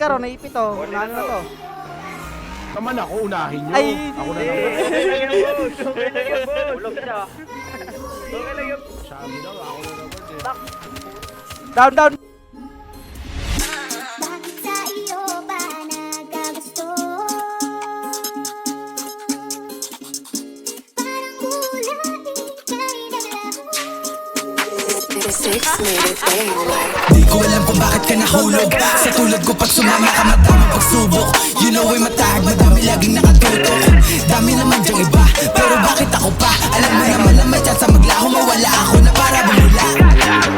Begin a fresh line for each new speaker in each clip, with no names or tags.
Karo, naipit oh. Unahan na to.
Naman ako, unahin nyo.
Ay!
Ako na naman.
Ulog siya.
Sabi daw, ako na naman eh.
Down, down!
Bakit sa iyo ba nagkagusto? Parang kulay kay naglaho.
Di ko alam kung bakit ka nahulog. Sa tulad ko pag sumama ka madaming pagsubok. You know ay matahag, madami laging nakatutok. Dami naman dyang iba, pero bakit ako pa? Alam mo naman na may chance maglaho, mawala ako na para bumula.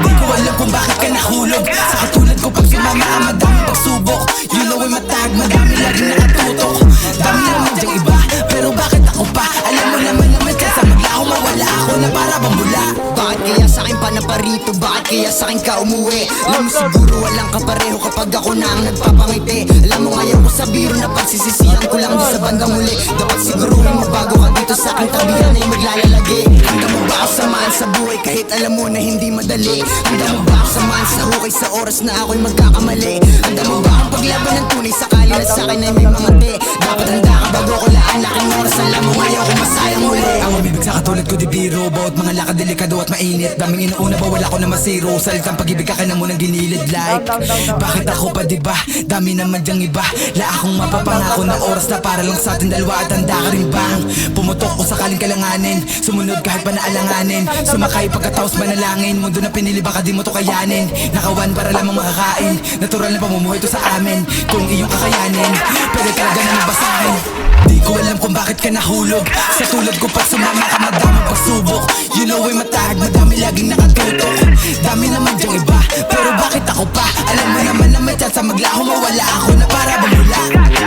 Di ko alam kung bakit ka nahulog. Sa katulad ko pag sumama ka madaming pagsubok. You know ay matahag, madami laging nakatutok. Dami naman dyang iba, pero bakit ako pa? Alam mo naman na may chance maglaho, mawala ako na para bumula. Bakit kaya sa'kin pa naparito? Bakit kaya sa'kin ka umuwi? Alam mo siguro walang kapareho kapag ako na ang nagpapangiti. Alam mo ngayon ko sa biro na pagsisisihan ko lang doon sa bandang huli. Dapat siguruhin mo bago ka dito sa aking tabihan ay maglalagi. Handa mo ba ako samahan sa buhay kahit alam mo na hindi madali? Handa mo ba ako samahan sa hukay sa oras na ako'y magkakamali? Handa mo ba akong paglaban ng tunay sakali na sa'kin ay may mga te? Dapat handa ka bago ko laan laking oras. Alam mo ngayon ko masayang muli. Ang umibig sa katulad ko di biro, bawat mga lakad delikado at mainit. Daming inuuna ba wala ko na masiro. Salitang pag-ibig ka na munang ginilid like. Bakit ako pa diba? Dami naman dyang iba. La akong mapapangako na oras na para lang sa atin dalawa. At handa ka rin bang pumutok kung sakaling kalanganin? Sumunod kahit pa naalanganin. Sumakay pagkatapos manalangin. Mundo na pinili baka di mo to kayanin. Nakawan para lamang makakain. Natural na pamumuhay to sa amin. Kung iyong kakayanin, pwede talaga na mabasahin. Di ko alam kung bakit ka nahulog. Sa tulad ko pag sumama ka madaming pagsubok. You know ay matahag, madami laging nakatutok. Dami naman dyang iba, pero bakit ako pa? Alam mo naman na may chance maglaho, mawala ako na para bumula.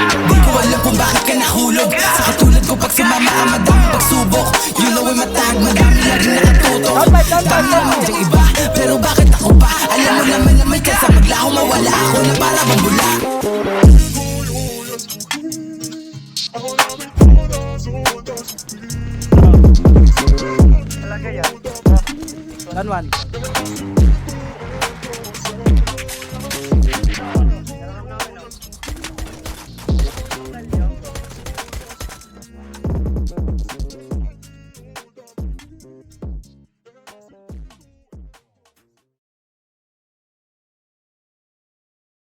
Di ko alam kung bakit ka nahulog. Sa katulad ko pag sumama ka madaming pagsubok. You know ay matahag, madami laging nakatutok. Dami naman dyang iba, pero bakit ako pa? Alam mo naman na may chance maglaho, mawala ako na para bumula.
Down one.